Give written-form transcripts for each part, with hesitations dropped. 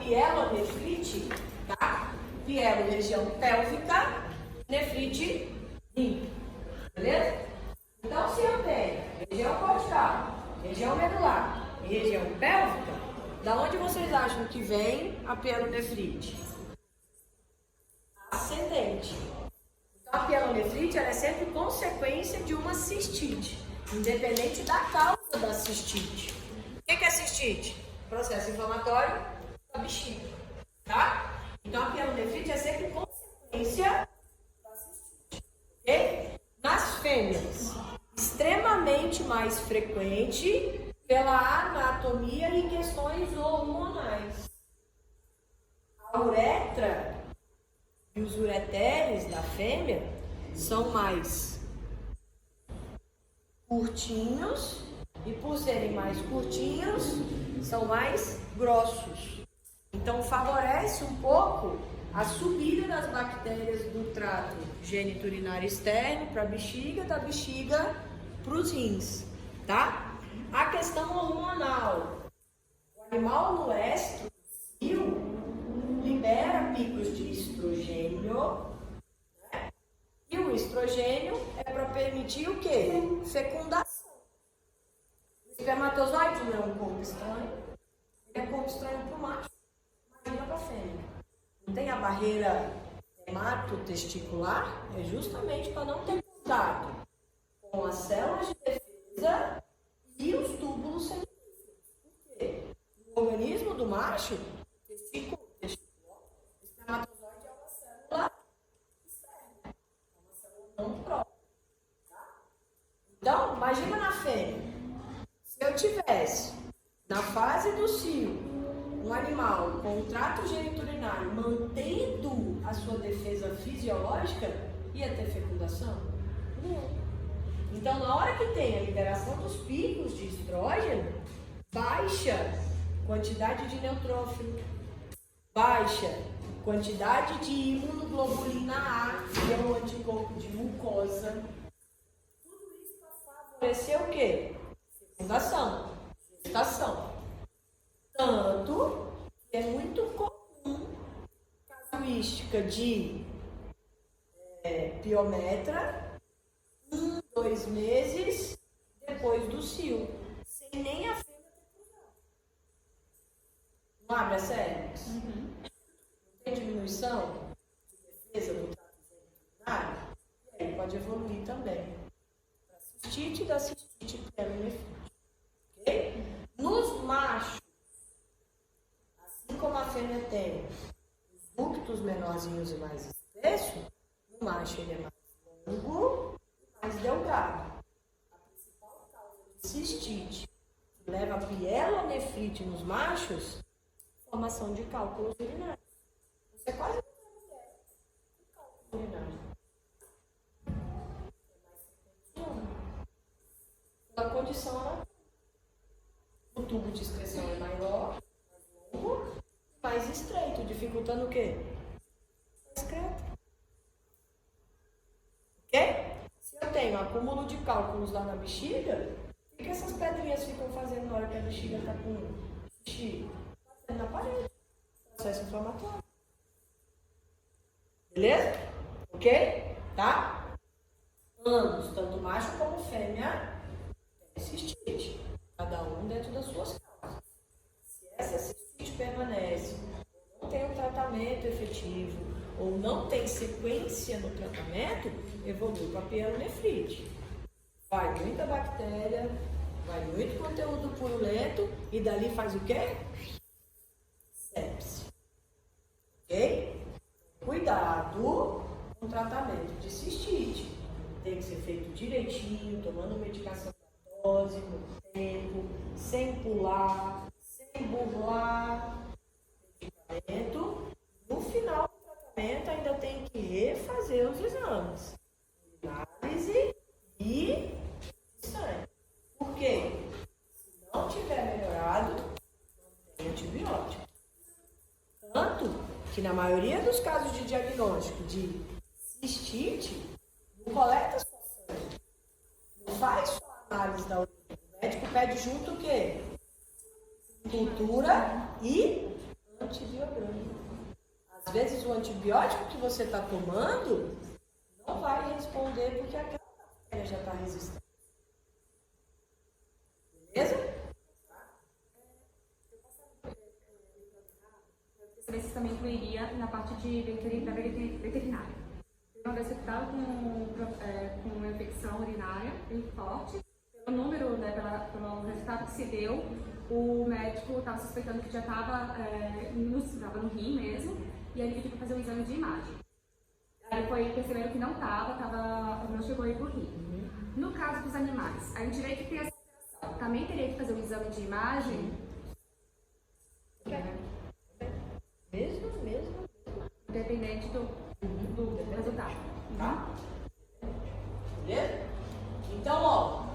pielonefrite, tá? Pielo, região pélvica, nefrite, rim. Beleza? Então, se eu tenho região cortical, região medular e região pélvica, da onde vocês acham que vem a pielonefrite? Ascendente. Então, a pielonefrite ela é sempre consequência de uma cistite, independente da causa da cistite. O que é cistite? Processo inflamatório da bexiga, tá? Então, a pielonefrite é sempre consequência da cistite, ok? Nas fêmeas, extremamente mais frequente pela anatomia e questões hormonais. A uretra e os ureteres da fêmea são mais curtinhos e, por serem mais curtinhos, são mais grossos. Então, favorece um pouco a subida das bactérias do trato geniturinário externo para a bexiga, da bexiga para os rins, tá? A questão hormonal. O animal no estro libera picos de estrogênio, né? E o estrogênio é para permitir o quê? Fecundação. O espermatozoide não é um corpo estranho, ele é corpo estranho para o macho, imagina para a fêmea. Não tem a barreira hematotesticular, é justamente para não ter contato com as células de defesa e os túbulos seminíferos. Por quê? No organismo do macho, testículo, o espermatozoide é uma célula externa, é uma célula não própria. Tá? Então, imagina na fêmea, se eu tivesse na fase do cio um animal com o trato geniturinário mantendo a sua defesa fisiológica, ia ter fecundação? Não. Então, na hora que tem a liberação dos picos de estrógeno, baixa quantidade de neutrófilo, baixa quantidade de imunoglobulina A, que é um anticorpo de mucosa. Tudo isso para favorecer o quê? Fecundação, gestação. Tanto que é muito comum casuística de piometra 1, 2 meses depois do cio, sem nem a fêmea ter cruzado. Não abre a cérebros? Não tem diminuição de defesa do trato geniturinário? E aí pode evoluir também para cistite e da cistite pielonefrite. Ok? Nos machos, assim como a fêmea tem os ductos menorzinhos e mais espessos, no macho ele é mais longo e mais delgado. A principal causa de cistite que leva a pielonefrite nos machos é a formação de cálculos urinários. Você quase não tem mulher com cálculos urinários. É mais frequente no homem. Pela condição anatômica. O tubo de excreção é maior, mais longo, mais estreito, dificultando o quê? A excreta. Ok? Se eu tenho acúmulo de cálculos lá na bexiga, o que essas pedrinhas ficam fazendo na hora que a bexiga está com xixi? Batendo na parede. Processo inflamatório. Beleza? Ok? Tá? Ambos, tanto macho como fêmea, tem cistite. Cada um dentro das suas causas. Se essa cistite permanece, ou não tem um tratamento efetivo, ou não tem sequência no tratamento, evolui para a pielonefrite. Vai muita bactéria, vai muito conteúdo purulento, e dali faz o quê? Sepse. Ok? Cuidado com o tratamento de cistite. Tem que ser feito direitinho, tomando medicação da dose, no tempo, sem pular, sem burlar o medicamento. No final do tratamento ainda tem que refazer os exames. Análise e sangue. Por quê? Se não tiver melhorado, não tem antibiótico. Tanto que na maioria dos casos de diagnóstico de cistite, não coleta só sangue, não faz só análise da urina. O médico pede junto o quê? Cultura e antibiograma. Às vezes o antibiótico que você está tomando não vai responder porque aquela bactéria já está resistente. Beleza? Esse também incluiria na parte de veterinária. Uma vez que eu estava com uma infecção urinária bem forte, pelo número, né, pelo resultado que se deu, o médico estava suspeitando que já estava no rim mesmo, e aí ele pediu para fazer um exame de imagem. Aí perceberam que não chegou aí pro rim. No caso dos animais, a gente vê que tem essa alteração. Também teria que fazer um exame de imagem? Mesmo. Independente do resultado. Tá? Beleza? Então, ó,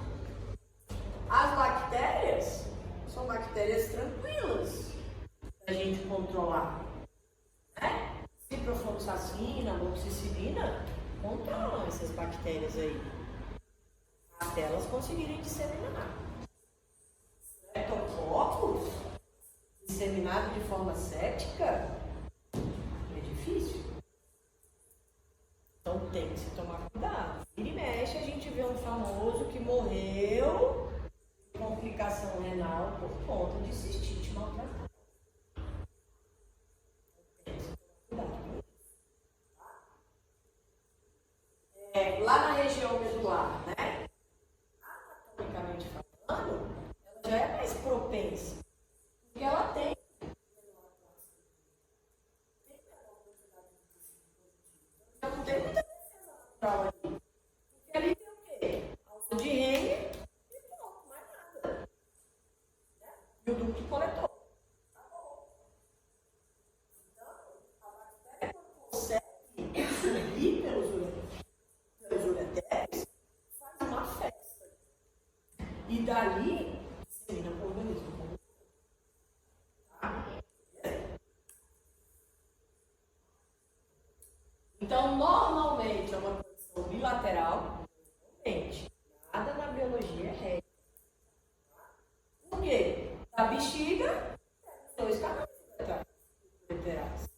as bactérias são bactérias tranquilas da gente controlar. Né? Ciprofloxacina, amoxicilina controlam essas bactérias aí. Até elas conseguirem disseminar. Streptococcus, disseminado de forma séptica, é difícil. Então tem que se tomar cuidado. Vira e mexe, a gente vê um famoso que morreu de complicação renal por conta de cistite maltratada. Tem que se tomar cuidado com isso. Tá? Lá na região medular, né? Anatomicamente falando, ela já é mais propensa. Porque ela tem. Não tem muita defesa natural ali. Porque ali tem o quê? Alça de Henle e pronto, mais nada. Né? E o ducto coletor. Tá bom. Então, a bactéria, quando consegue subir pelos ureteres, faz uma festa. E dali, dissemina para o organismo. Tá? Então, normalmente é uma condição bilateral, normalmente. Nada na biologia é regra. Por quê? Da bexiga, dois caminhos laterais.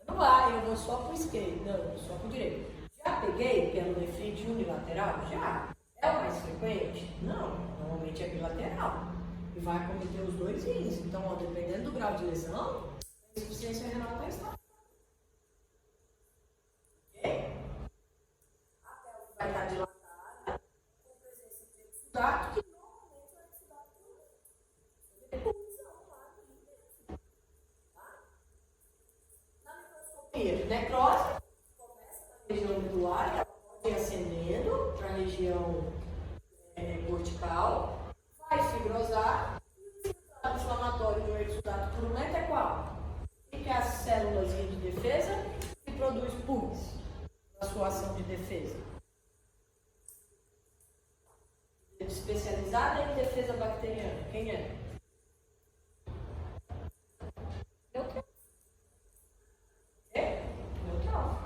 Não vai, eu vou só para o esquerdo, não, eu vou só para o direito. Já peguei pelo efeito unilateral? Já. É o mais frequente? Não, normalmente é bilateral. E vai acometer os dois rins. Então, ó, dependendo do grau de lesão, a insuficiência renal está estável. Vai estar dilatada, com presença de exudato, que normalmente é exudato violento. Repulsão lá no rim. Tá? Na microscopia, necrose, começa na região medular, ela pode ir ascendendo para a região cortical, vai fibrosar, e o resultado inflamatório do exudato purulento é qual? O que é as células de defesa que produz pus na sua ação de defesa? Especializada em defesa bacteriana. Quem é? Neutral. É? Neutral.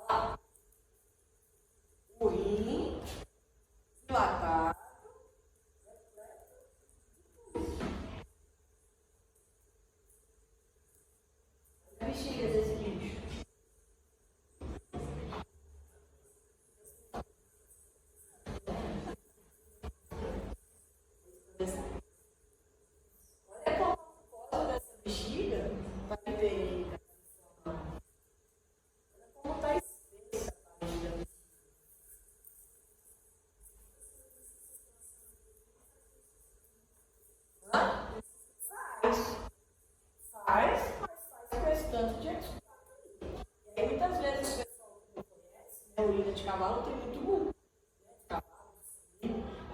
Olha lá. O rim dilatado. A bexiga desse bicho. Olha como a mucosa dessa bexiga vai ver. Olha como está espessa a barriga. Hã? Faz, mas faz com esse tanto de exudato. E aí muitas vezes o pessoal que não conhece, né, urina de cavalo tem muito muco. Né, de cavalo, aí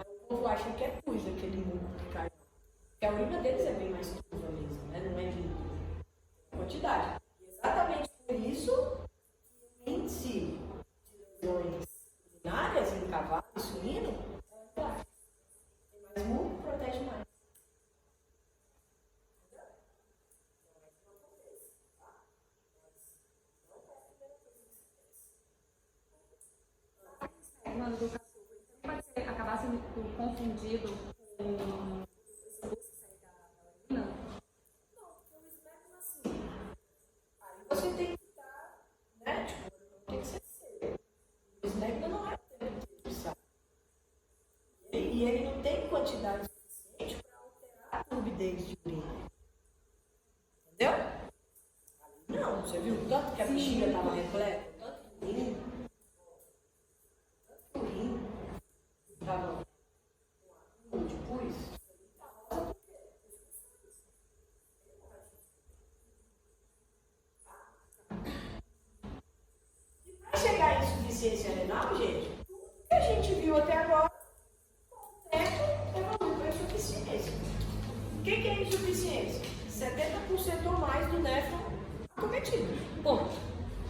o povo acha que é pus aquele muco que cai. Porque a urina deles é bem mais turva mesmo, né? Não é de quantidade. E exatamente por isso que o índice de lesões urinárias em cavalo e suíno é muito baixo. Tem mais muco, protege mais. Mano, do cachorro, então pode acabar sendo confundido com esse gosto sair da urina? e ele não tem quantidade suficiente para alterar a turbidez de urina. Entendeu? Não, você viu o tanto que a bexiga estava repleta? Tanto que urina. Tanto que urina. Estava com um de pus. E para chegar em insuficiência renal, gente, tudo que a gente viu até agora, com o tempo, evolui para insuficiência. O que é insuficiência? 70% ou mais do néfron acometido. Ponto.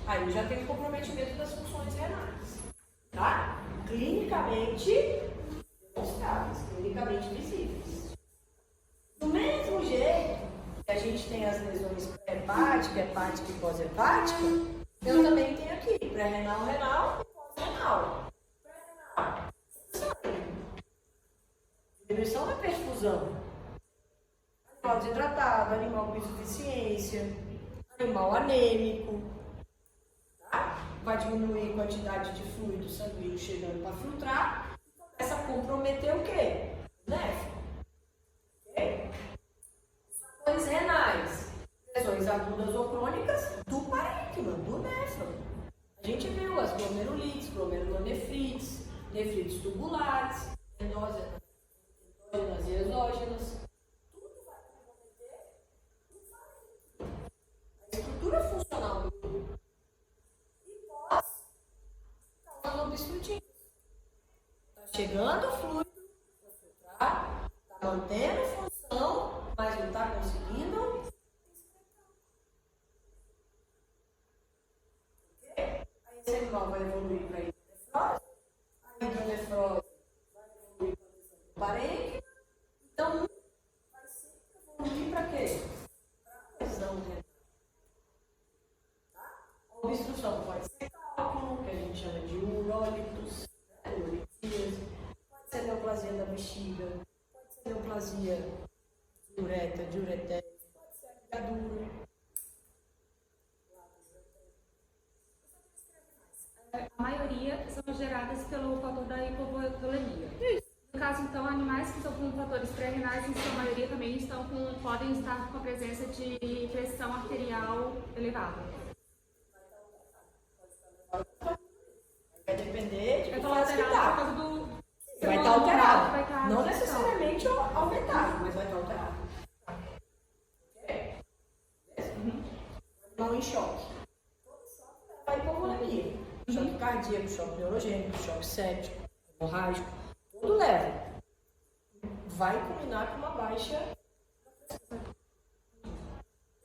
Aí já tem o comprometimento das funções renais. Tá? Clinicamente demonstráveis, clinicamente visíveis. Do mesmo jeito que a gente tem as lesões pré-hepática, hepática e pós-hepática, eu também tenho aqui pré-renal, renal e pós-renal. Pré-renal, diminuição da perfusão. Animal desidratado, animal com insuficiência, animal anêmico, tá? Vai diminuir a quantidade de fluido sanguíneo chegando para filtrar e começa a comprometer o quê? O néfron. Ok? Fatores renais, lesões agudas ou crônicas do parênquima, do néfron. A gente viu as glomerulites, glomerulonefrites, nefrites tubulares, endógenas e exógenas. Estrutura funcional do corpo e pós causando obstrutivos. Está chegando o fluido para filtrar, está mantendo função, mas não está conseguindo. Okay? Aí esse animal vai evoluir para a hidronefrose, a hidronefrose vai evoluir para a lesão do parênquima, então vai sempre evoluir para quê? Para a lesão renal. A obstrução pode ser cálculo, que a gente chama de urólitos, uretíase, pode ser neoplasia da bexiga, pode ser neoplasia de uretra, de uretere, pode ser ligadura. A maioria são geradas pelo fator da hipovolemia. No caso, então, animais que estão com fatores pré-renais, em sua maioria também podem estar com a presença de pressão arterial elevada. Vai depender de Vai qual estar que alterado por dá. causa do... Vai estar alterado. Vai estar Não necessariamente aumentado, mas vai estar alterado. Ok? Animal em choque. Todo choque leva a hipovolemia. Choque cardíaco, choque neurogênico, choque séptico, hemorrágico, tudo leva. Vai culminar com uma baixa.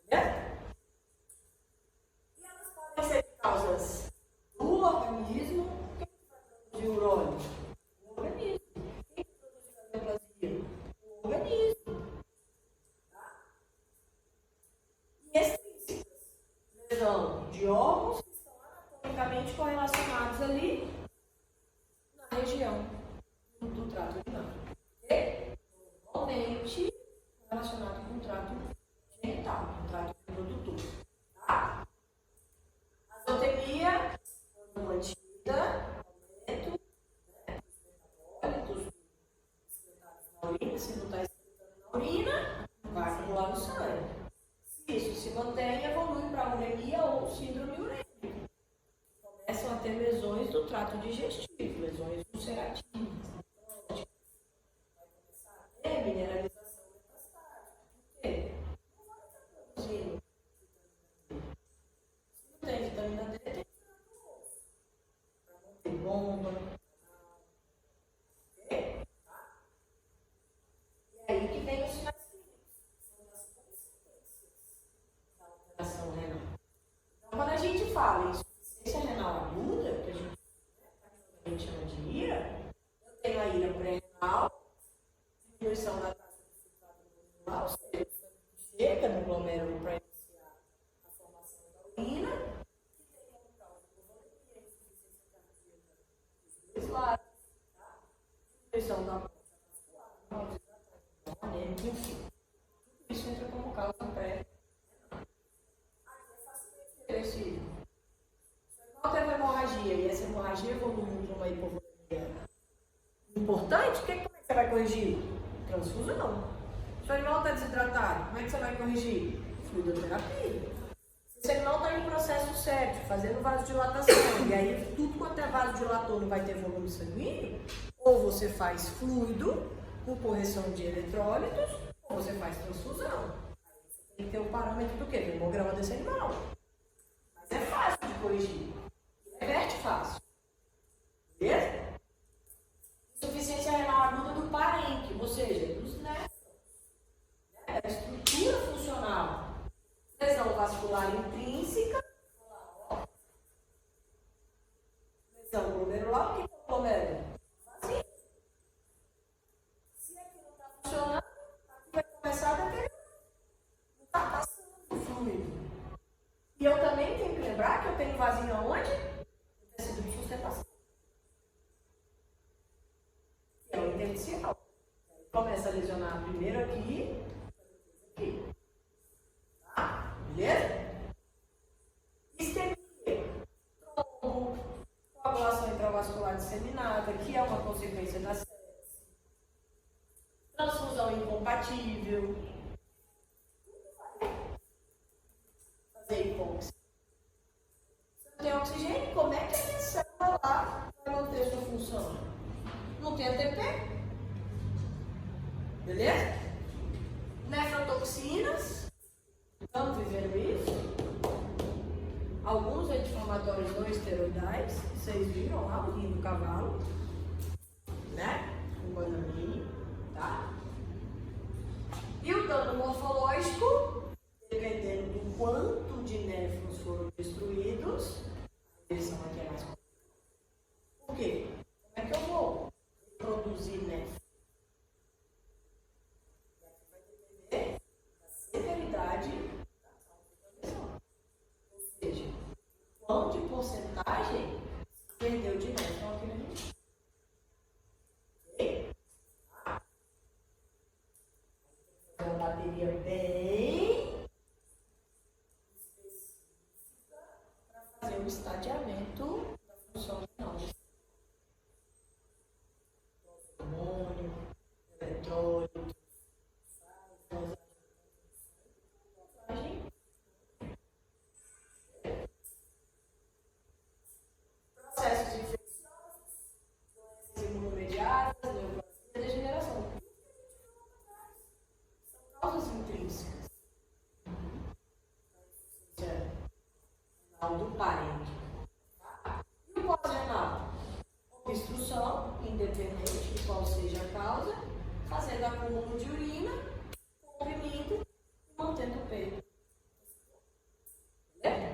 Entendeu? E elas podem ser causas do organismo. Quem vai produzir urônio? O organismo. Quem produz a neoplasia? O organismo. Tá? E extrínsecas. Lesão de órgãos que estão anatomicamente correlacionados ali na região do trato urinário. Ok? Normalmente relacionado com o trato genital, com o trato reprodutor. Tá? Azotemia, quando mantida, aumento, né, dos metabólitos, excretados na urina. Se não está excretando na urina, vai acumular no sangue. Se isso se mantém, evolui para uremia ou síndrome urêmica. Começam a ter lesões do trato digestivo, lesões ulcerativas. Vai começar a ter mineralização metastática. Por quê? Não vai estar produzindo vitamina D. Se não tem vitamina D, tem que tirar do osso. Para não ter bomba. Ok? Tá? E aí que vem os sinais clínicos. São as consequências da alteração renal. Então, quando a gente fala em insuficiência renal aguda, que a gente chama de IRA, eu tenho a IRA pré-renal, diminuição da taxa de filtrado glomerular, ou seja, o sangue que chega no glomêrulo para iniciar a formação da urina, que tem como causa hipovolemia, insuficiência cardíaca dos dois lados, tá? Diminuição da força vascular, mal desidratado, anêmico, enfim. Tudo isso entra como causa pré-renal. Aqui é facilmente reversível. Se o animal teve hemorragia e essa hemorragia evoluiu para uma hipovolemia importante, como é que você vai corrigir? Transfusão. Se o animal está desidratado, como é que você vai corrigir? Fluidoterapia. Se o animal está em processo séptico, fazendo vasodilatação, e aí tudo quanto é vasodilator não vai ter volume sanguíneo, ou você faz fluido com correção de eletrólitos, ou você faz transfusão. Tem que ter o parâmetro do quê? Do hemograma desse animal. Mas é fácil de corrigir. Reverte fácil. Beleza? Insuficiência renal aguda do parênquimo, ou seja, dos néfrons. É a estrutura funcional. Lesão vascular intrínseca. Lesão glomerular. O que é o glomérulo? Vazio. Se aqui não está funcionando, aqui vai começar a deteriorar. Não está passando fluido. E eu também tenho que lembrar que eu tenho vazio aonde? No tecido de sustentação. Que é o intersticial. Começa a lesionar primeiro aqui, aqui. Tá? Beleza? Isquemia, trombo, coagulação intravascular disseminada, que é uma consequência da sepse. Transfusão incompatível. Fazer hipóxia. Se não tem oxigênio, como é que a minha célula lá vai manter sua função? Não tem ATP. Beleza? Nefrotoxinas. Estamos vivendo isso. Alguns anti-inflamatórios não esteroidais. Vocês viram lá o rim do cavalo. Né? O bananinho. Tá? E o dano morfológico, dependendo do quanto de néfrons foram destruídos, a direção aqui é mais complicada. Por quê? Como é que eu vou produzir néfron? Vai depender da severidade da lesão. Ou seja, quanto de porcentagem perdeu de néfron aqui na gente. Ok? Tá? Uma bateria bem específica para fazer o estadiamento da função renal. Hormônio, eletrólito, dosagem. Processos infecciosos, doenças imunomediadas, neoplasia e degeneração. São causas intrínsecas. Renal do parênquimo. Tá? E o pós-renal? Obstrução, independente de qual seja a causa, fazendo acúmulo de urina, comprimindo e mantendo o peito. Beleza?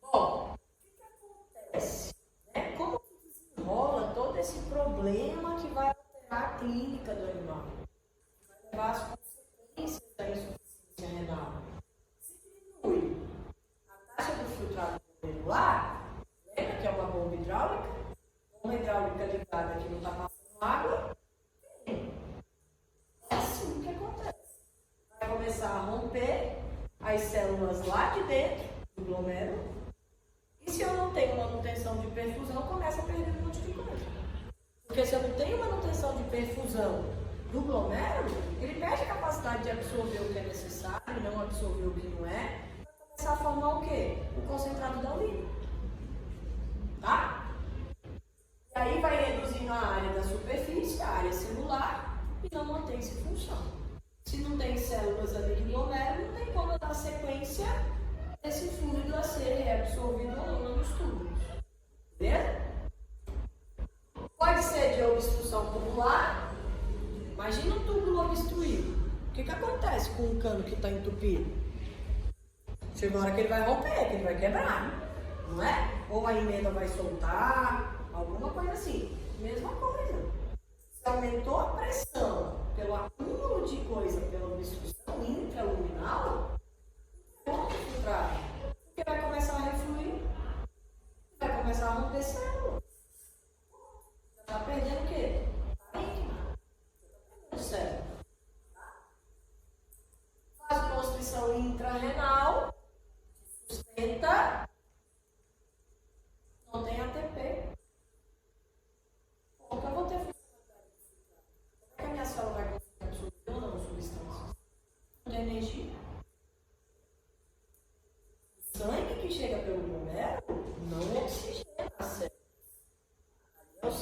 Bom, o que acontece? Né? Como que desenrola todo esse problema que vai alterar a clínica do animal? Vai levar às consequências da insuficiência renal. Se diminui a taxa do filtrado glomerular, lembra que é uma bomba hidráulica? Bomba hidráulica ligada que não está passando água. É assim que acontece. Vai começar a romper as células lá de dentro do glomérulo. E se eu não tenho manutenção de perfusão, começa a perder um monte de coisa. Porque se eu não tenho manutenção de perfusão do glomérulo, ele perde a capacidade de absorver o que é necessário, não absorver o que não é, vai começar a formar o quê? O concentrado da urina. Tá? E aí vai reduzindo a área da superfície, a área celular, e não mantém-se função. Se não tem células ali de glomérulo, não tem como dar sequência desse fluido a ser reabsorvido ao longo dos túbulos. Beleza? Pode ser de obstrução tubular. Imagina um túbulo obstruído. O que acontece com um cano que está entupido? Chega uma hora que ele vai romper, que ele vai quebrar, não é? Ou a emenda vai soltar, alguma coisa assim. Mesma coisa. Se aumentou a pressão pelo acúmulo de coisa, pela obstrução intraluminal, ponto filtrado. Porque vai começar a refluir, vai começar a romper células. Já está perdendo o quê? Parênquima. Já está perdendo célula. Faz constrição intrarrenal, sustenta, não tem ATP.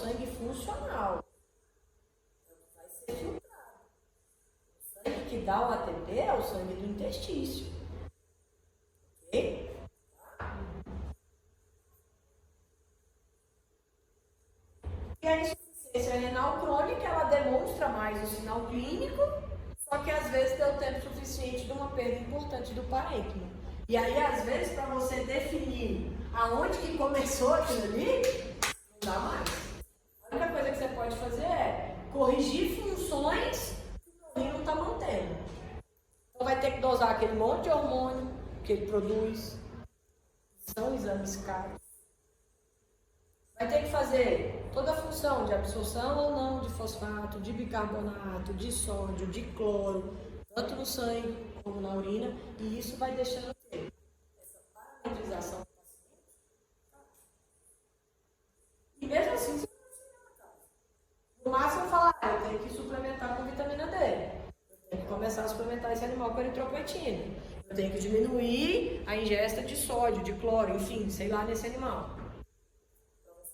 sangue funcional. Vai ser filtrado. O sangue que dá o ATP é o sangue do intestício. Ok? E a insuficiência renal crônica, ela demonstra mais o sinal clínico, só que às vezes deu tempo suficiente de uma perda importante do parênquima. E aí, às vezes, para você definir aonde que começou aquilo ali, não dá mais. A única coisa que você pode fazer é corrigir funções que o rim não está mantendo. Então vai ter que dosar aquele monte de hormônio que ele produz. São exames caros. Vai ter que fazer toda a função de absorção ou não de fosfato, de bicarbonato, de sódio, de cloro, tanto no sangue como na urina, e isso vai deixando ter essa parametrização do paciente. E mesmo assim, você não vai chegar na casa. No máximo, falar, eu tenho que suplementar com vitamina D. Eu tenho que começar a suplementar esse animal com eritropoetina. Eu tenho que diminuir a ingesta de sódio, de cloro, enfim, sei lá, nesse animal.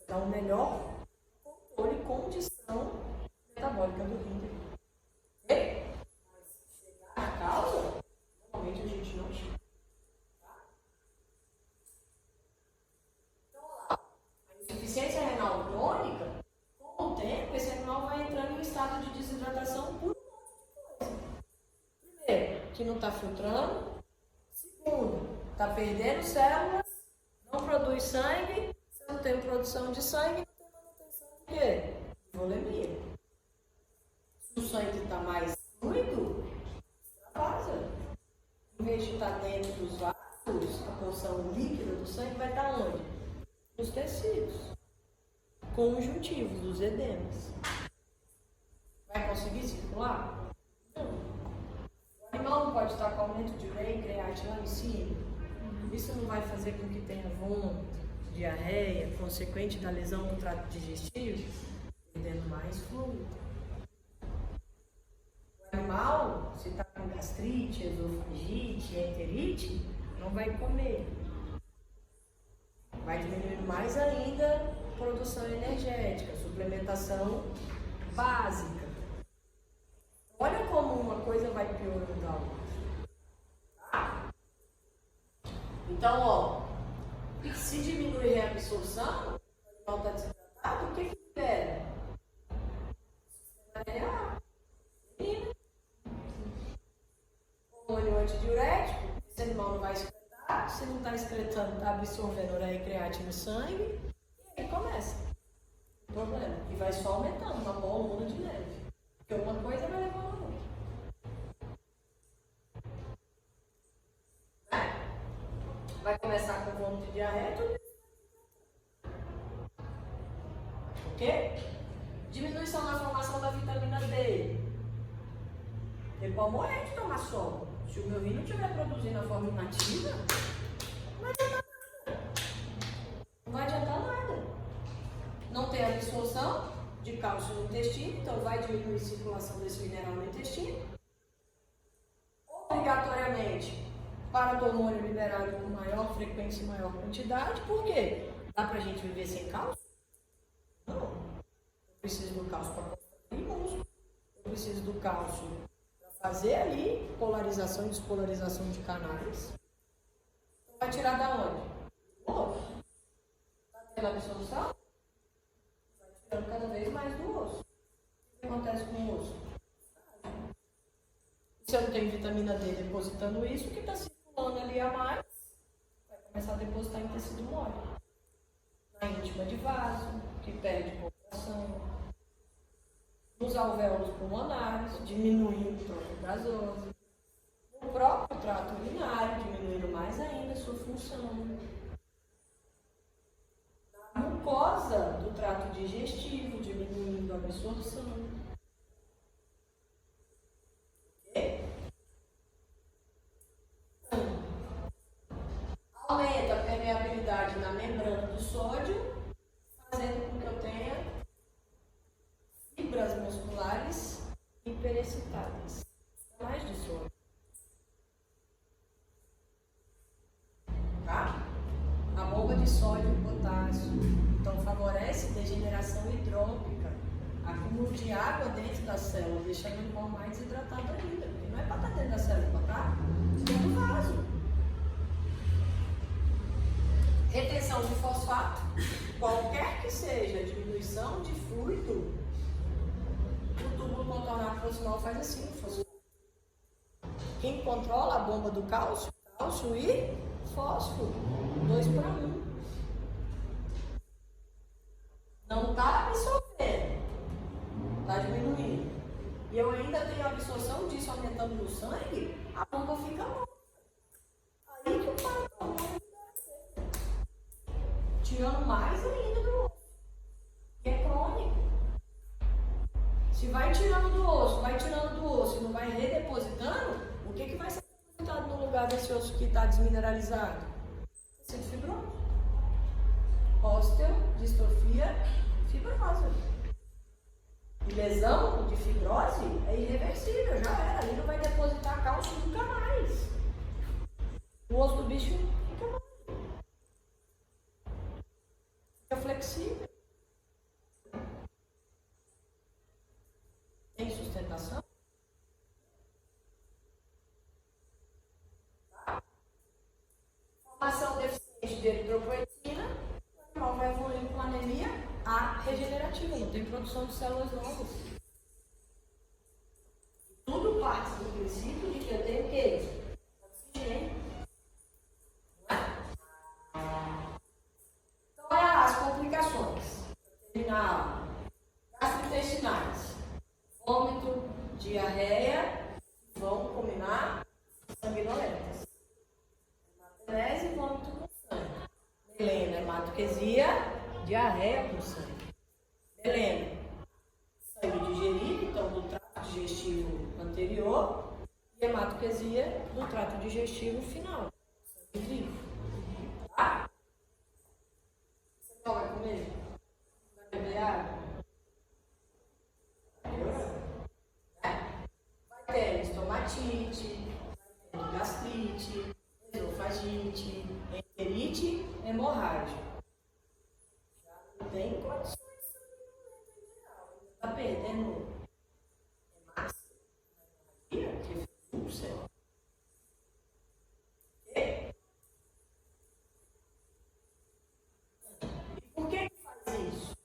Dá um melhor controle e condição metabólica do rim dele. Ok? Mas chegar na causa, normalmente a gente não chega. Tá? Então, olha lá. A insuficiência renal crônica, com o tempo, esse animal vai entrando em um estado de desidratação por um monte de coisa. Primeiro, que não está filtrando. Segundo, está perdendo células, não produz sangue. Não tem produção de sangue, não tem manutenção de quê? De volemia. Se o sangue está mais fluido, extravasa. Em vez de estar dentro dos vasos, a porção líquida do sangue vai estar onde? Nos tecidos conjuntivos, os edemas. Vai conseguir circular? Não. O animal não pode estar com aumento de ureia e creatina lá em cima. Isso não vai fazer com que tenha vômito, diarreia, consequente da lesão do trato digestivo, perdendo mais fluido. O animal, se está com gastrite, esofagite, enterite, não vai comer. Vai diminuindo mais ainda a produção energética, suplementação básica. Olha como uma coisa vai piorando a outra. Tá? Então, ó. E se diminuir a absorção, o animal está desidratado, o que libera? Sistema hormônio antidiurético, esse animal não vai excretar, se não está excretando, está absorvendo ureia e creatina no sangue, e aí começa o problema. E vai só aumentando, uma bola de neve. Porque uma coisa vai levar a outra. Vai começar com vômito de diarreia, tudo isso. Ok? Diminuição na formação da vitamina D. Ele pode morrer de tomar sol. Se o meu rim não estiver produzindo a forma inativa, não vai adiantar nada. Não vai adiantar nada. Não tem absorção de cálcio no intestino, então vai diminuir a circulação desse mineral no intestino. Obrigatoriamente, para o hormônio liberado com maior frequência e maior quantidade. Por quê? Dá pra gente viver sem cálcio? Não. Eu preciso do cálcio para construir músculo. Eu preciso do cálcio para fazer ali polarização e despolarização de canais. Então vai tirar da onde? Do osso. Está tendo absorção? Vai tirando cada vez mais do osso. O que acontece com o osso? Se eu não tenho vitamina D depositando isso, o que está circulando ali a mais vai começar a depositar em tecido mole. Na íntima de vaso, que perde contração. Nos alvéolos pulmonares, diminuindo o troco gasose. No próprio trato urinário, diminuindo mais ainda a sua função. Na mucosa do trato digestivo, diminuindo a absorção. Aumenta a permeabilidade na membrana do sódio, fazendo com que eu tenha fibras musculares hiperexcitadas. Mais de sódio. Tá? A bomba de sódio e potássio Então favorece degeneração hidrópica, acúmulo de água dentro da célula, deixando o animal mais desidratado ainda. Porque não é para estar dentro da célula, é para estar dentro do vaso. Retenção de fosfato, qualquer que seja a diminuição de fluido, o túbulo contornário proximal faz assim, o fosfato. Quem controla a bomba do cálcio? Cálcio e fósforo, 2 para 1. Não está absorvendo, está diminuindo. E eu ainda tenho a absorção disso aumentando no sangue, a bomba fica morta. Aí que o pai toma, tirando mais ainda do osso. E é crônico. Se vai tirando do osso e não vai redepositando, o que vai ser depositado no lugar desse osso que está desmineralizado? Tecido fibroso. Osteodistrofia fibrosa. E lesão de fibrose é irreversível, já era. Ali não vai depositar cálcio nunca mais. O osso do bicho fica mais. Fica flexível. Tem sustentação? Tá? Formação deficiente de eritropoetina, o animal vai evoluindo com anemia A regenerativa, não tem produção de células novas. Tudo parte do princípio de que eu tenho o quê? Oxigênio. Não é? Então, olha lá as complicações. Terminal, gastrointestinais. Vômito, diarreia, vão combinar sanguinolentas. Hematenese e vômito com sangue. Melena, hematoquesia, diarreia com sangue. Melena, sangue digerido, então do trato digestivo anterior. E hematoquesia do trato digestivo final. Sangue vivo. Tá? Você não vai comer? Vai beber água? Vai ter estomatite, vai ter gastrite, esofagite, enterite, hemorrágica. Já não tem condições de ideal. Está perdendo hemácia, que é úlcera. E por que faz isso?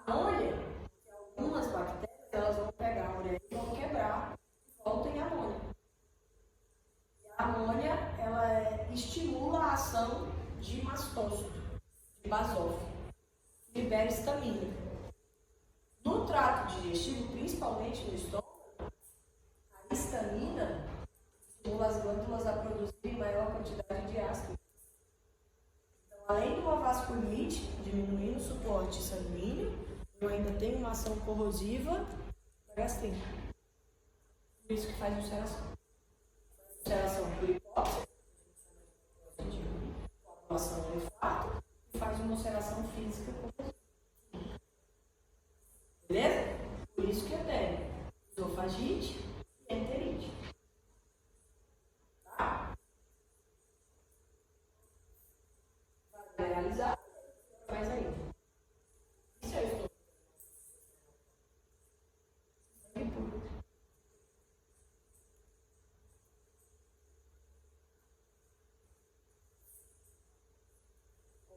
A amônia, que algumas bactérias, elas vão pegar a ureia e vão quebrar e voltam em amônia. E a amônia, ela estimula a ação de mastócito, de basófilo, que libera histamina. No trato digestivo, principalmente no estômago, a histamina estimula as glândulas a produzirem maior quantidade de ácido. Então, além de uma vasculite, diminuindo o suporte sanguíneo, eu ainda tenho uma ação corrosiva da gastrite. Por isso que faz ulceração. Ulceração por hipóxia, coagulação do infarto, e faz uma ulceração física corrosiva. Beleza? Por isso que eu tenho esofagite e enterite. Tá? Vai realizar, faz aí. Isso é o estômago. Sangue puro.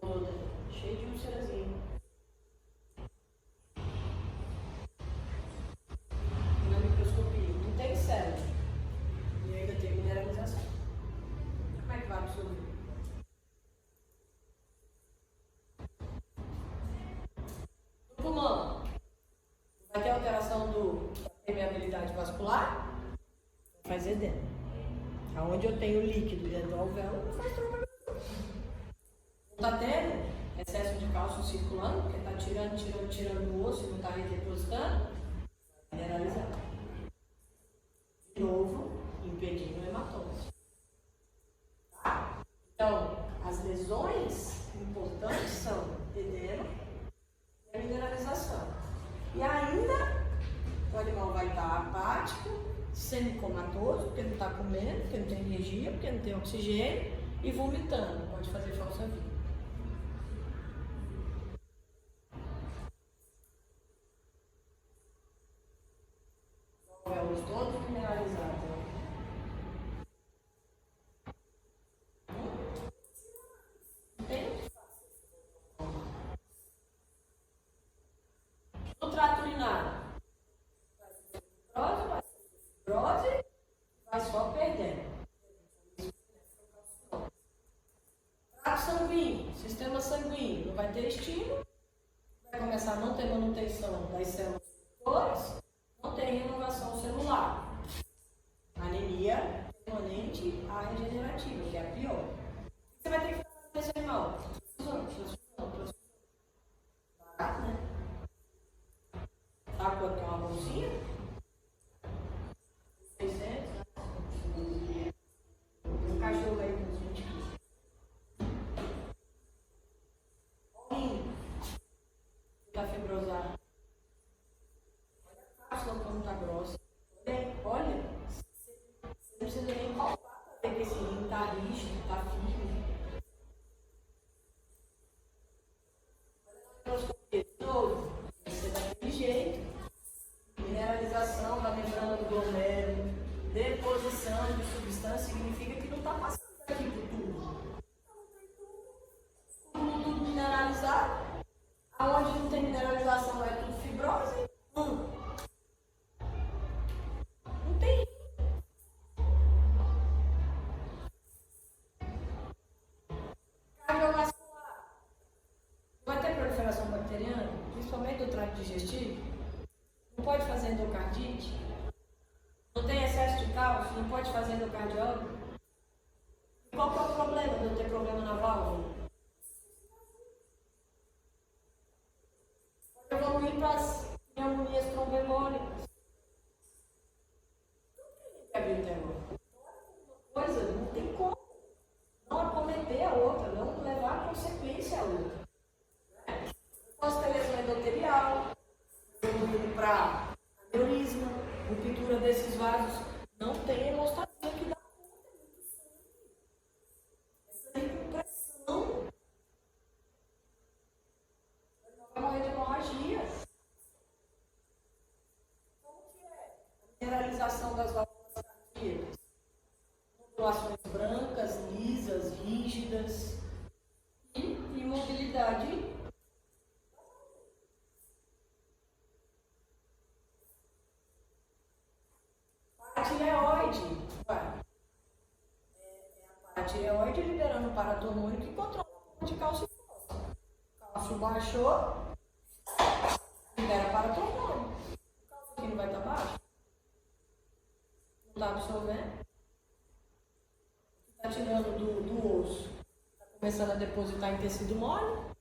Toda cheia de úlcerazinha. Na microscopia não tem célula e ainda tem mineralização. Como é que vai absorver? No pulmão, vai ter alteração da permeabilidade vascular? Faz edema. Aonde eu tenho líquido dentro do alvéolo, não faz troca. Não está tendo excesso de cálcio circulando, porque está tirando o osso e não está redepositando, mineralizar. De novo, impedindo o hematoma. Tá? Então, as lesões importantes são edema e a mineralização. E ainda, o animal vai estar apático, semicomatoso, porque não está comendo, porque não tem energia, porque não tem oxigênio, e vomitando. Pode fazer falsa vida. não tem manutenção das células condutores, não tem renovação celular. Anemia permanente a regenerativa, que é a pior. Você vai ter que fazer com esse animal? Transfusão. Barato, né? Sabe quanto é uma bolsinha? 600, né? Um cachorro aí com 20 quilos. Olhinho. Tá fibrosado. Olha a cápsula como tá grossa. Olha. Você não precisa nem palpar para ver que esse rim tá rígido, tá firme. Olha de novo. Você daquele jeito. Mineralização da membrana do glomérulo, deposição de substância, significa que não está passando daqui por tubo. Tudo mineralizado. Aonde não tem mineralização é tudo fibrose. Não tem. Cardiovascular. Vai ter proliferação bacteriana, principalmente do trato digestivo. Não pode fazer endocardite? Não tem excesso de cálcio? Não pode fazer endocardiose? Qual que é o problema de eu ter problema na válvula? Pode evoluir para as pneumonias trombembólicas. Quer ver até agora? Uma coisa não tem como não acometer a outra, não levar a consequência a outra. Posso ter lesão endotelial, evoluindo para aneurisma, ruptura desses vasos, não tem hemostasia que dá conta, é muito sangue. Essa decompressão vai morrer de hemorragia. Como que é a mineralização das válvulas cardíacas? Ondulações brancas, lisas, rígidas e imobilidade. Tireoide, a tireoide liberando o paratormônio que controla o de cálcio e fósforo. O cálcio baixou, libera paratormônio. O cálcio aqui não vai estar baixo? Não está absorvendo? Está tirando do osso. Está começando a depositar em tecido mole.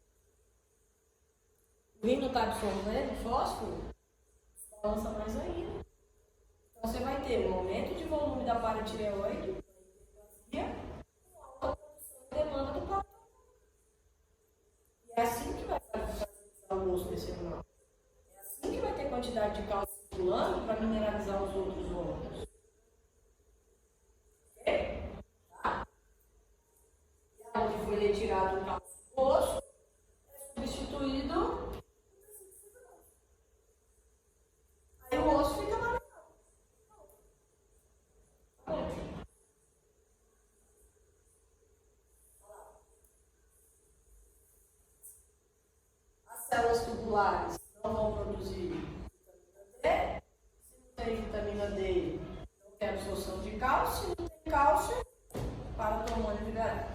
O rim não está absorvendo fósforo? Balança mais ainda. Então, você vai ter um aumento de volume da paratireoide e uma alta produção de demanda do paratormônio. E é assim que vai fazer o osso desse animal. É assim que vai ter quantidade de cálcio circulando para mineralizar os outros órgãos. Ok? Tá? E aonde foi retirado o cálcio do osso, é substituído. Aí o osso fica mais. As células tubulares não vão produzir vitamina D. Se não tem vitamina D, não tem absorção de cálcio. Se não tem cálcio, paratormônio liberado.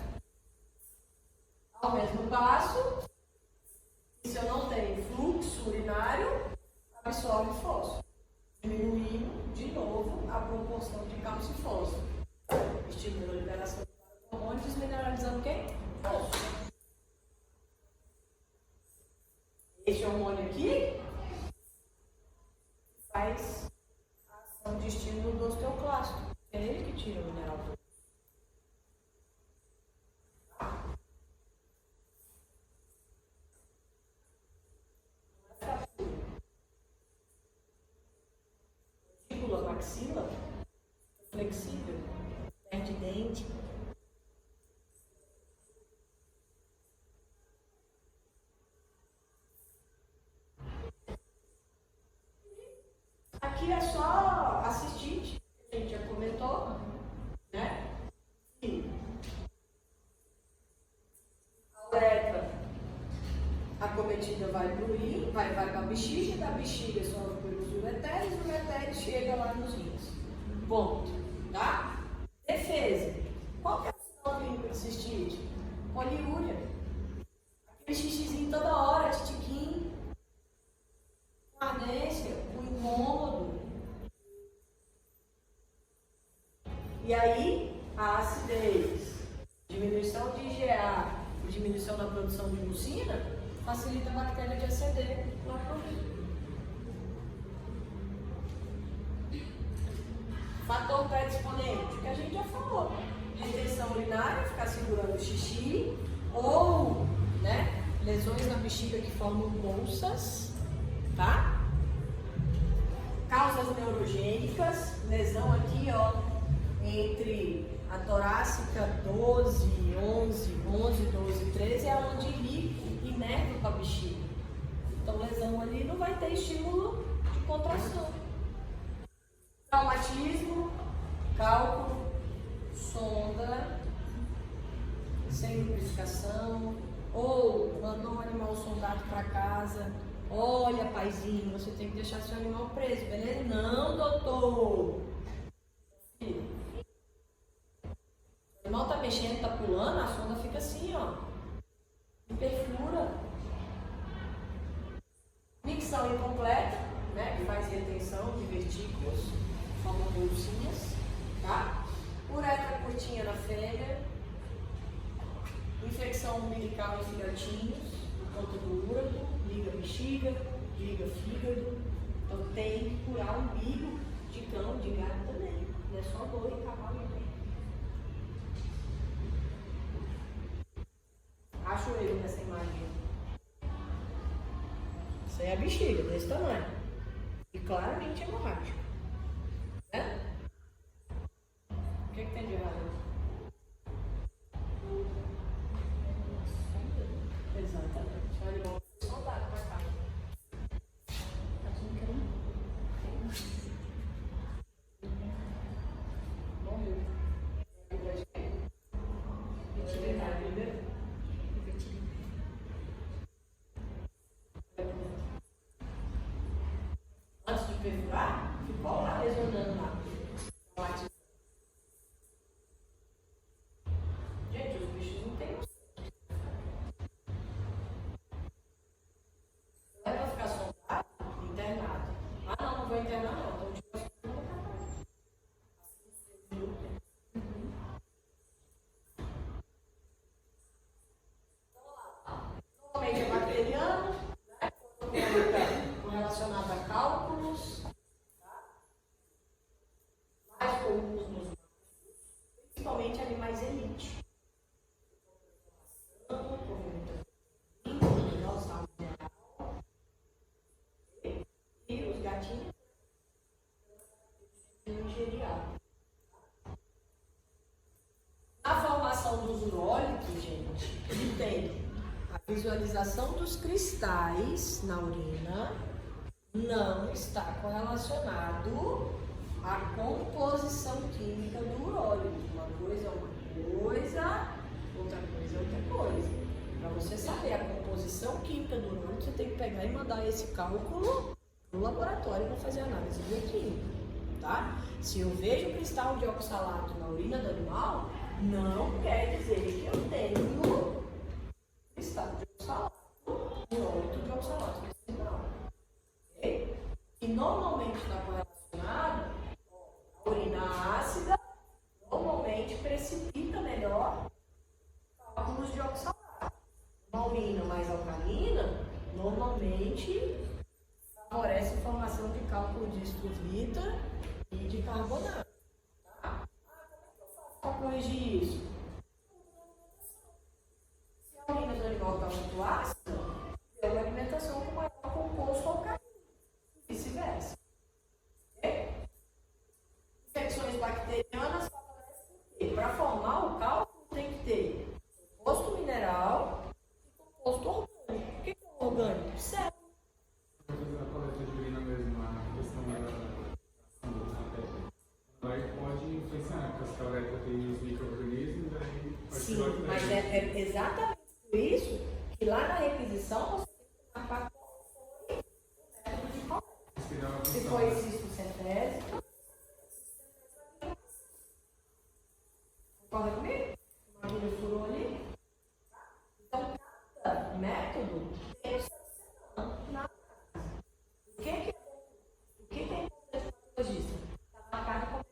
Ao mesmo passo, se eu não tenho fluxo urinário, absorve fósforo, diminuindo de novo a proporção de cálcio e fósforo. Estimula a liberação do paratormônio, desmineralizando quem? Osso. Esse hormônio aqui faz a ação de estímulo do osteoclasto. É ele que tira o mineral. A maxila flexível, perde dente. Aqui é só assistite, que a gente já comentou, né? E a uretra acometida vai para o rim, vai para a bexiga, da bexiga sobe pelos ureteres, o ureteres chega lá nos rins. Ponto. Tá? Defesa. Qual que é o sinal clínico de cistite? Poliúria. Aquele xixizinho toda hora, titiquinho. E aí, a acidez, diminuição de IgA e diminuição na produção de mucina, facilita a bactéria de aceder lá para o fator predisponente, que a gente já falou. Retenção urinária, ficar segurando o xixi, ou, né, lesões na bexiga que formam bolsas, tá? Causas neurogênicas, lesão aqui, ó, entre a torácica 12, 12, 13, é onde inerva para a bexiga. Então, lesão ali não vai ter estímulo de contração. Traumatismo, cálculo, sonda, sem lubrificação, ou mandou um animal sondado para casa. Olha, paizinho, você tem que deixar seu animal preso, beleza? Não, doutor. O animal tá mexendo, tá pulando, a sonda fica assim, ó. E perfura. Micção incompleta, né? Que faz retenção de vesículos, formam bolsinhas, tá? Uretra curtinha na fêmea. Infecção umbilical em filhotinhos, por conta do úretro, liga bexiga, liga fígado. Então tem que curar o umbigo de cão, de gato também. Não é só boi e cavalo também. Acho eu nessa imagem. Isso aí é a bexiga, desse tamanho. E claramente hemorrágico. Né? O que tem de errado? Exatamente. O animal foi soldado pra cá. Morreu. Antes de perfurar, ficou lá lesionando lá. Gente, os bichos não têm noção. Não é pra ficar soldado, internado. Ah, não, não vou internar não. Então, tipo, não é capaz. Normalmente é bacteriano, né? Relacionado a cálculos, tá? Mais comuns nos humanos, principalmente animais elite. E os gatinhos ingeriam. A formação dos urólitos, gente, que tem a visualização dos cristais na urina, não está correlacionado à composição química do urólito. Uma coisa é uma coisa, outra coisa é outra coisa. Para você saber a composição química do urólito, você tem que pegar e mandar esse cálculo no laboratório para fazer análise bioquímica, tá? Se eu vejo cristal de oxalato na urina do animal, não quer dizer que eu tenho cristal de oxalato, urólito de oxalato intestinal. Okay? E normalmente está correlacionado a urina ácida, normalmente precipita melhor cálculos de oxalato. Uma urina mais alcalina, normalmente favorece a formação de cálculo de estruvita e de carbonato. Tá? Como é que eu faço para corrigir isso? Se a urina do animal está muito ácida, é uma alimentação com maior composto alcalino. E vice-versa. Okay? Infecções bacterianas favorecem o quê? Para formar o cálculo tem que ter composto mineral e composto orgânico. O que é o orgânico? Célula. A coleta de urina mesmo, a questão da vai pode influenciar, porque as coletas têm os micro-organismos, aí pode ser Sim, mas é exatamente por isso que lá na requisição você tem que marcar qual foi o método de coleta. Se foi cisto-centésico, concorda comigo? Uma agulha furou ali. Então, cada método tem o seu senão na análise. O que é importante para o patologista? Está marcado como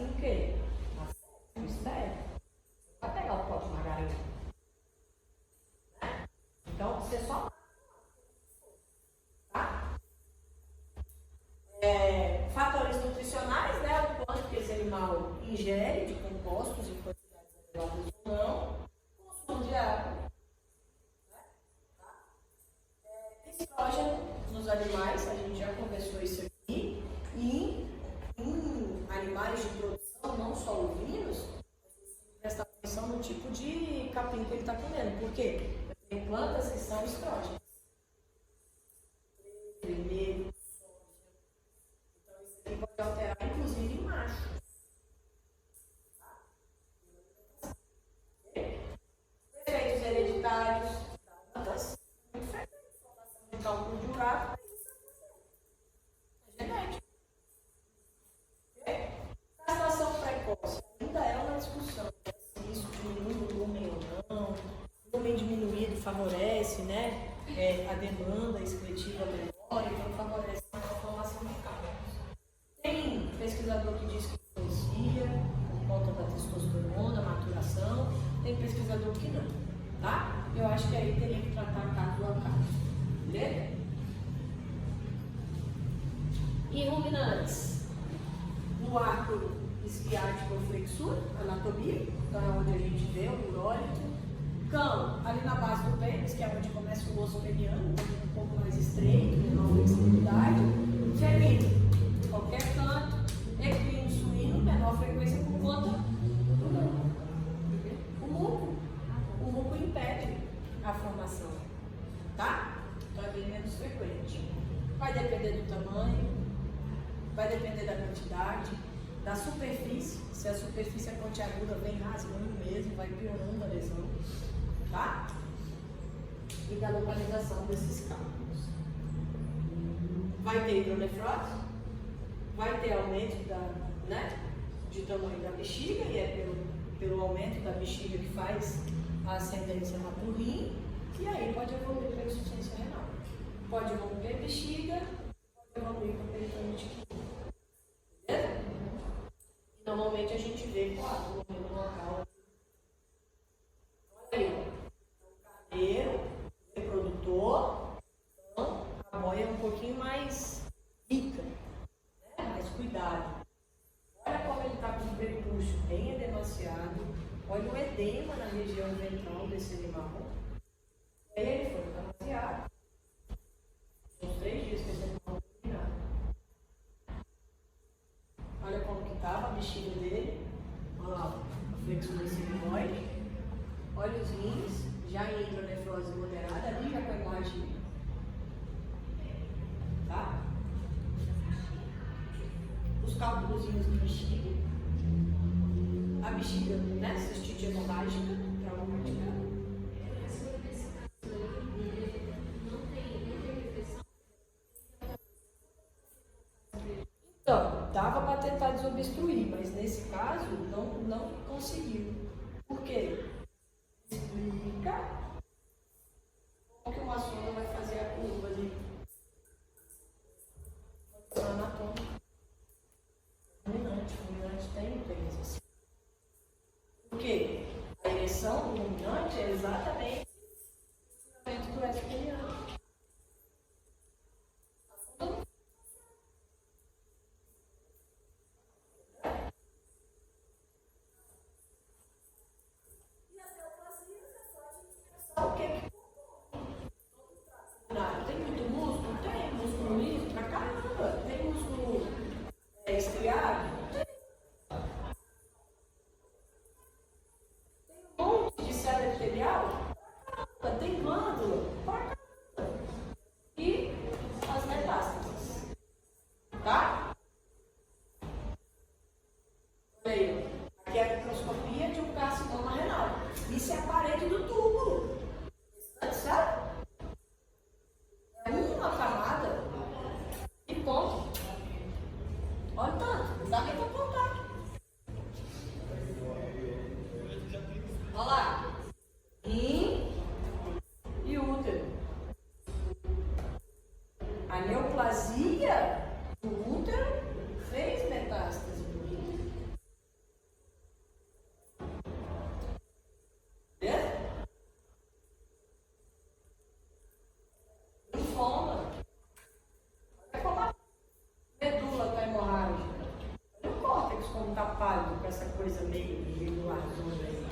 com o quê? A mistério. Vai pegar o pó de margarina. Né? Então, você só. Tá? Fatores nutricionais, né? O quanto que esse animal ingere de compostos em quantidades elevadas ou não. Consumo de água. Estrógeno nos animais, a gente já conversou isso aqui, e em animais de produção, não só ovinos, a gente tem que prestar atenção no tipo de capim que ele está comendo. Por quê? Tem plantas que são estrógenas. Vermelho, soja. Então isso aqui pode alterar, inclusive, em macho. Efeitos hereditários das cálculo de buraco, é genético. Castração precoce ainda é uma discussão. Se isso diminui o lumen ou não. O lumen diminuído favorece, né, a demanda excretiva menor, então favorece a formação de cálculos. Tem pesquisador que diz que influencia por conta da testosterona, maturação. Tem pesquisador que não. Tá? Eu acho que aí teria que tratar caso a caso. E ruminantes, no arco esquiático flexor, anatomia, então é onde a gente vê o urólito. Cão, ali na base do pênis, que é onde começa o osso peniano, um pouco mais estreito, menor flexibilidade. Felino, qualquer canto. Equino, suíno, menor frequência por conta do muco. O muco impede a formação, tá? Então é bem menos frequente. Vai depender do tamanho, vai depender da quantidade, da superfície. Se a superfície é pontiaguda, vem rasgando mesmo, vai piorando a lesão, tá? E da localização desses cálculos. Vai ter hidronefrose, vai ter aumento de tamanho da bexiga, e é pelo aumento da bexiga que faz a ascendência lá para o rim, e aí pode evoluir para a insuficiência renal. Pode romper a bexiga, pode evoluir para a peritonite química. Beleza? Normalmente a gente vê coágulo no local. Olha aí, ó. Carneiro, reprodutor, então a boia é um pouquinho mais rica, né? Mais cuidado. Olha como ele está com o prepúcio bem edemaciado. Olha o edema na região ventral desse animal. E aí ele foi edemaciado. Uns 3 dias que esse animal foi eliminado. Olha como que estava a bexiga dele. Olha lá, a flexura sigmoide. Olha os rins, já em hidronefrose moderada, ali já com a imagem. Tá? Os cálculozinhos de bexiga. A bexiga, né? Cistite hemorrágica, traumática. Então, dava para tentar desobstruir, mas nesse caso não conseguiu. Por quê? Explica como que uma sonda vai fazer a curva ali. Anatômica. Ruminante tem assim. Por quê? A ereção do ruminante é exatamente o estiramento do resto peniano. Tem muito músculo? Tem músculo liso pra caramba. Tem músculo estriado? Tem. Tem um monte de célula epitelial? pálido, com essa coisa meio lardona aí.